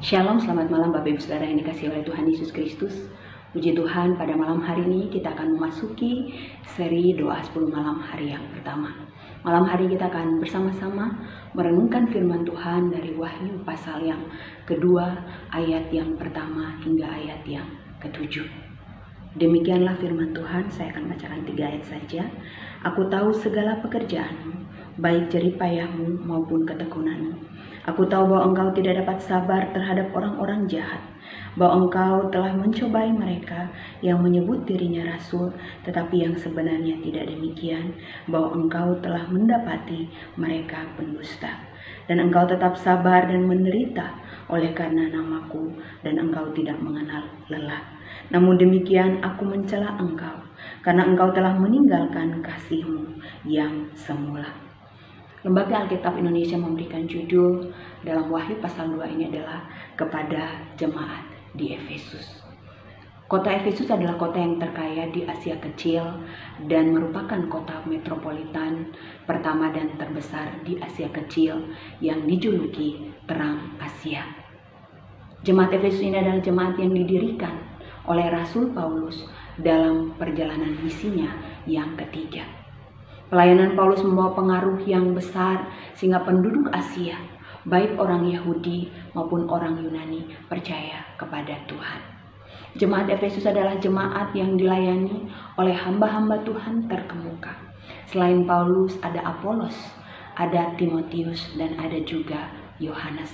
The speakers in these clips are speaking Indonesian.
Shalom, selamat malam Bapak Ibu Saudara yang dikasihi oleh Tuhan Yesus Kristus. Puji Tuhan, pada malam hari ini kita akan memasuki seri doa 10 malam hari yang pertama. Malam hari kita akan bersama-sama merenungkan firman Tuhan dari Wahyu pasal yang kedua, ayat yang pertama hingga ayat yang ketujuh. Demikianlah firman Tuhan, saya akan bacakan 3 ayat saja. Aku tahu segala pekerjaanmu, baik jerih payahmu maupun ketekunanmu. Aku tahu bahwa engkau tidak dapat sabar terhadap orang-orang jahat, bahwa engkau telah mencobai mereka yang menyebut dirinya rasul, tetapi yang sebenarnya tidak demikian, bahwa engkau telah mendapati mereka pendusta. Dan engkau tetap sabar dan menderita oleh karena namaku, dan engkau tidak mengenal lelah. Namun demikian aku mencela engkau, karena engkau telah meninggalkan kasihmu yang semula. Lembaga Alkitab Indonesia memberikan judul dalam Wahyu pasal 2 ini adalah kepada jemaat di Efesus. Kota Efesus adalah kota yang terkaya di Asia Kecil dan merupakan kota metropolitan pertama dan terbesar di Asia Kecil yang dijuluki Terang Asia. Jemaat Efesus ini adalah jemaat yang didirikan oleh Rasul Paulus dalam perjalanan misinya yang ketiga. Pelayanan Paulus membawa pengaruh yang besar sehingga penduduk Asia, baik orang Yahudi maupun orang Yunani, percaya kepada Tuhan. Jemaat Efesus adalah jemaat yang dilayani oleh hamba-hamba Tuhan terkemuka. Selain Paulus, ada Apolos, ada Timotius, dan ada juga Yohanes.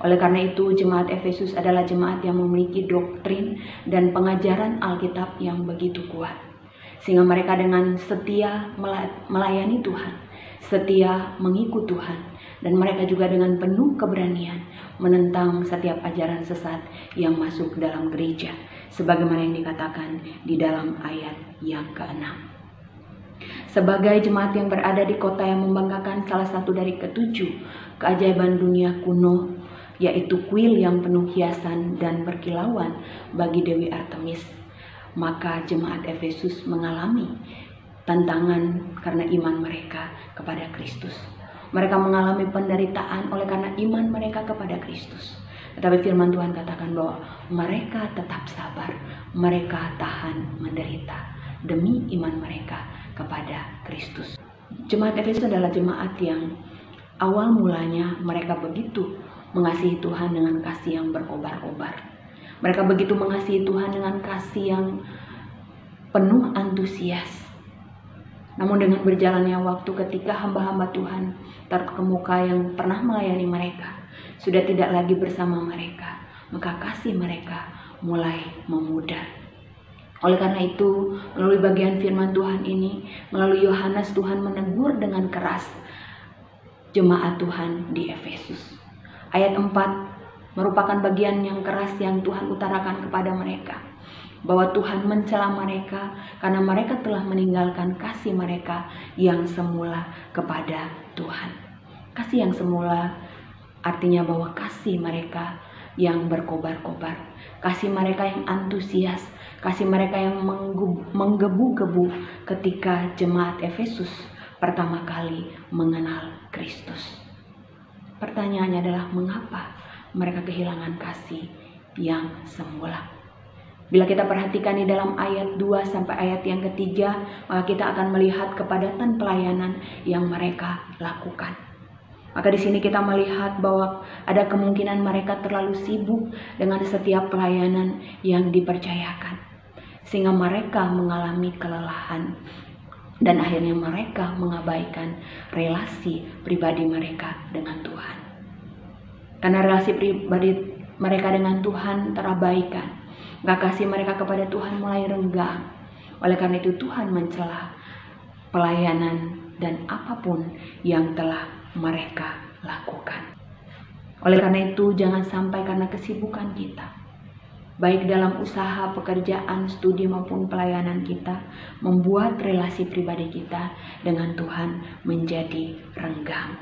Oleh karena itu, jemaat Efesus adalah jemaat yang memiliki doktrin dan pengajaran Alkitab yang begitu kuat. Sehingga mereka dengan setia melayani Tuhan, setia mengikut Tuhan, dan mereka juga dengan penuh keberanian menentang setiap ajaran sesat yang masuk dalam gereja, sebagaimana yang dikatakan di dalam ayat yang ke-6. Sebagai jemaat yang berada di kota yang membanggakan salah satu dari ketujuh keajaiban dunia kuno, yaitu kuil yang penuh hiasan dan berkilauan bagi Dewi Artemis, maka jemaat Efesus mengalami tantangan karena iman mereka kepada Kristus. Mereka mengalami penderitaan oleh karena iman mereka kepada Kristus. Tetapi firman Tuhan katakan bahwa mereka tetap sabar, mereka tahan menderita demi iman mereka kepada Kristus. Jemaat Efesus adalah jemaat yang awal mulanya mereka begitu mengasihi Tuhan dengan kasih yang berkobar-kobar. Mereka begitu mengasihi Tuhan dengan kasih yang penuh antusias. Namun dengan berjalannya waktu, ketika hamba-hamba Tuhan terkemuka yang pernah melayani mereka sudah tidak lagi bersama mereka, maka kasih mereka mulai memudar. Oleh karena itu, melalui bagian firman Tuhan ini, melalui Yohanes, Tuhan menegur dengan keras jemaat Tuhan di Efesus. Ayat 4 merupakan bagian yang keras yang Tuhan utarakan kepada mereka, bahwa Tuhan mencela mereka karena mereka telah meninggalkan kasih mereka yang semula kepada Tuhan. Kasih yang semula artinya bahwa kasih mereka yang berkobar-kobar, kasih mereka yang antusias, kasih mereka yang menggebu-gebu ketika jemaat Efesus pertama kali mengenal Kristus. Pertanyaannya adalah mengapa mereka kehilangan kasih yang semula? Bila kita perhatikan di dalam ayat 2 sampai ayat yang ketiga, maka kita akan melihat kepadatan pelayanan yang mereka lakukan. Maka di sini kita melihat bahwa ada kemungkinan mereka terlalu sibuk dengan setiap pelayanan yang dipercayakan, sehingga mereka mengalami kelelahan dan akhirnya mereka mengabaikan relasi pribadi mereka dengan Tuhan. Karena relasi pribadi mereka dengan Tuhan terabaikan, maka kasih mereka kepada Tuhan mulai renggang. Oleh karena itu Tuhan mencela pelayanan dan apapun yang telah mereka lakukan. Oleh karena itu jangan sampai karena kesibukan kita, baik dalam usaha, pekerjaan, studi maupun pelayanan kita, membuat relasi pribadi kita dengan Tuhan menjadi renggang.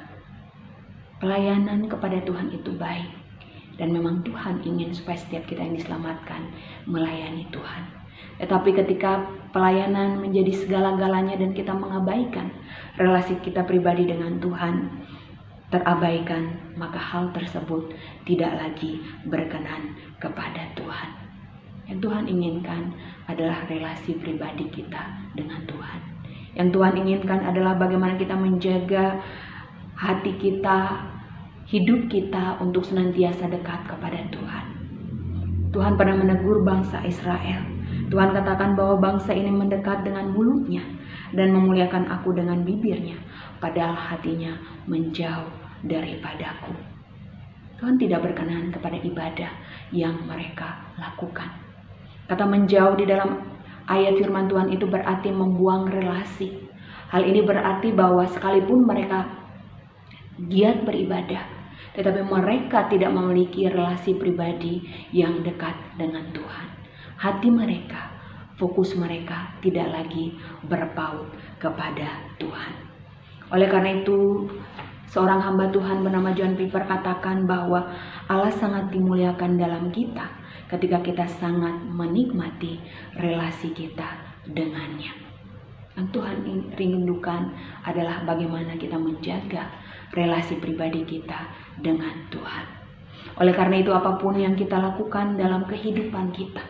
Pelayanan kepada Tuhan itu baik, dan memang Tuhan ingin supaya setiap kita yang diselamatkan melayani Tuhan. Tetapi ketika pelayanan menjadi segala-galanya dan kita mengabaikan relasi kita pribadi dengan Tuhan, terabaikan, maka hal tersebut tidak lagi berkenan kepada Tuhan. Yang Tuhan inginkan adalah relasi pribadi kita dengan Tuhan. Yang Tuhan inginkan adalah bagaimana kita menjaga hati kita, hidup kita untuk senantiasa dekat kepada Tuhan. Tuhan pernah menegur bangsa Israel. Tuhan katakan bahwa bangsa ini mendekat dengan mulutnya dan memuliakan aku dengan bibirnya, padahal hatinya menjauh daripadaku. Tuhan tidak berkenan kepada ibadah yang mereka lakukan. Kata menjauh di dalam ayat firman Tuhan itu berarti membuang relasi. Hal ini berarti bahwa sekalipun mereka giat beribadah, tetapi mereka tidak memiliki relasi pribadi yang dekat dengan Tuhan. Hati mereka, fokus mereka tidak lagi berpaut kepada Tuhan. Oleh karena itu, seorang hamba Tuhan bernama John Piper katakan bahwa Allah sangat dimuliakan dalam kita ketika kita sangat menikmati relasi kita dengannya. Yang Tuhan rindukan adalah bagaimana kita menjaga relasi pribadi kita dengan Tuhan. Oleh karena itu, apapun yang kita lakukan dalam kehidupan kita,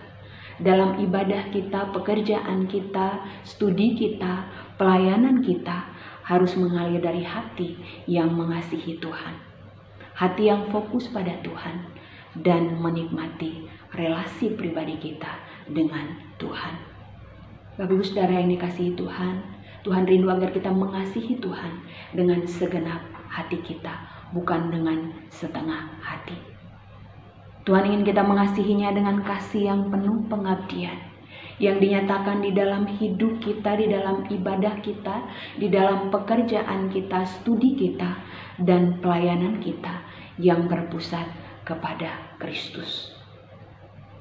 dalam ibadah kita, pekerjaan kita, studi kita, pelayanan kita, harus mengalir dari hati yang mengasihi Tuhan. Hati yang fokus pada Tuhan dan menikmati relasi pribadi kita dengan Tuhan. Bapak Ibu Saudara yang dikasihi Tuhan, Tuhan rindu agar kita mengasihi Tuhan dengan segenap hati kita, bukan dengan setengah hati. Tuhan ingin kita mengasihinya dengan kasih yang penuh pengabdian, yang dinyatakan di dalam hidup kita, di dalam ibadah kita, di dalam pekerjaan kita, studi kita, dan pelayanan kita yang berpusat kepada Kristus.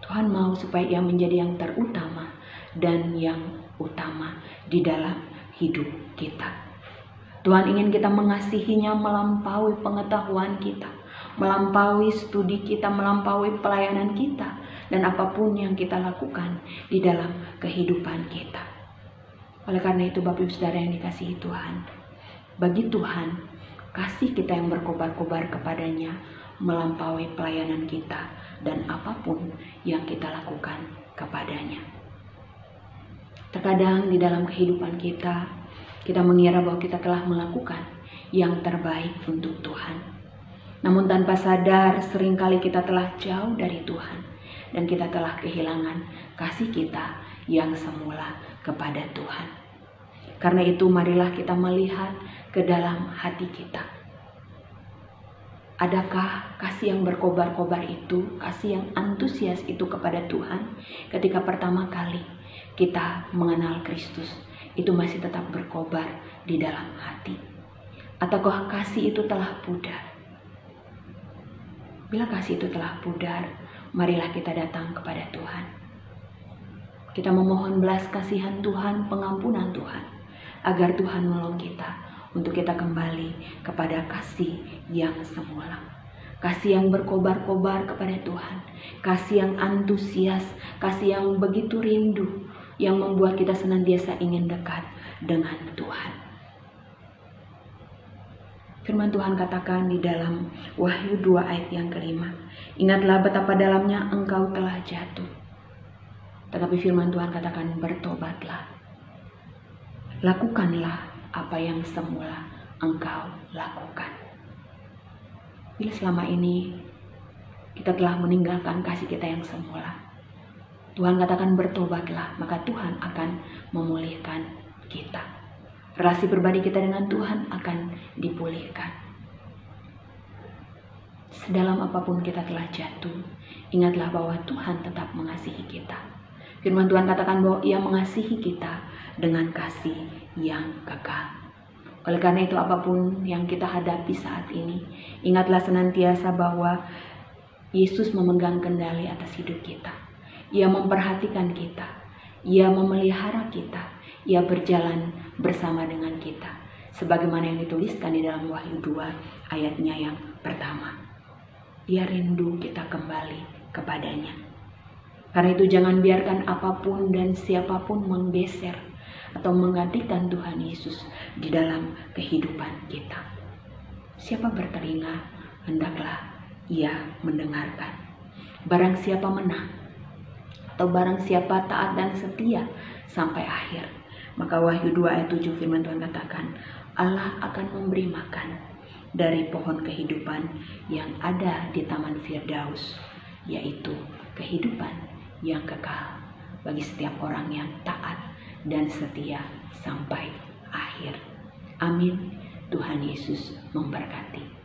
Tuhan mau supaya Ia menjadi yang terutama dan yang utama di dalam hidup kita. Tuhan ingin kita mengasihinya melampaui pengetahuan kita, melampaui studi kita, melampaui pelayanan kita, dan apapun yang kita lakukan di dalam kehidupan kita. Oleh karena itu, Bapak Ibu Saudara yang dikasihi Tuhan, bagi Tuhan, kasih kita yang berkobar-kobar kepadanya melampaui pelayanan kita dan apapun yang kita lakukan kepadanya. Terkadang di dalam kehidupan kita mengira bahwa kita telah melakukan yang terbaik untuk Tuhan. Namun tanpa sadar seringkali kita telah jauh dari Tuhan dan kita telah kehilangan kasih kita yang semula kepada Tuhan. Karena itu marilah kita melihat ke dalam hati kita. Adakah kasih yang berkobar-kobar itu, kasih yang antusias itu kepada Tuhan ketika pertama kali kita mengenal Kristus, itu masih tetap berkobar di dalam hati? Ataukah kasih itu telah pudar? Bila kasih itu telah pudar, marilah kita datang kepada Tuhan. Kita memohon belas kasihan Tuhan, pengampunan Tuhan, agar Tuhan menolong kita untuk kita kembali kepada kasih yang semula. Kasih yang berkobar-kobar kepada Tuhan, kasih yang antusias, kasih yang begitu rindu, yang membuat kita senantiasa ingin dekat dengan Tuhan. Firman Tuhan katakan di dalam Wahyu 2 ayat yang kelima, ingatlah betapa dalamnya engkau telah jatuh. Tetapi firman Tuhan katakan, bertobatlah. Lakukanlah apa yang semula engkau lakukan. Bila selama ini kita telah meninggalkan kasih kita yang semula, Tuhan katakan bertobatlah, maka Tuhan akan memulihkan kita. Relasi pribadi kita dengan Tuhan akan dipulihkan. Sedalam apapun kita telah jatuh, ingatlah bahwa Tuhan tetap mengasihi kita. Firman Tuhan katakan bahwa Ia mengasihi kita dengan kasih yang kekal. Oleh karena itu, apapun yang kita hadapi saat ini, ingatlah senantiasa bahwa Yesus memegang kendali atas hidup kita. Ia memperhatikan kita, Ia memelihara kita, Ia berjalan bersama dengan kita, sebagaimana yang dituliskan di dalam Wahyu 2 ayatnya yang pertama. Ia rindu kita kembali kepadanya. Karena itu jangan biarkan apapun dan siapapun menggeser atau menggantikan Tuhan Yesus di dalam kehidupan kita. Siapa bertelinga, hendaklah ia mendengarkan. Barang siapa menang, atau barang siapa taat dan setia sampai akhir, maka Wahyu 2 ayat 7 firman Tuhan katakan, Allah akan memberi makan dari pohon kehidupan yang ada di Taman Firdaus, yaitu kehidupan yang kekal bagi setiap orang yang taat dan setia sampai akhir. Amin. Tuhan Yesus memberkati.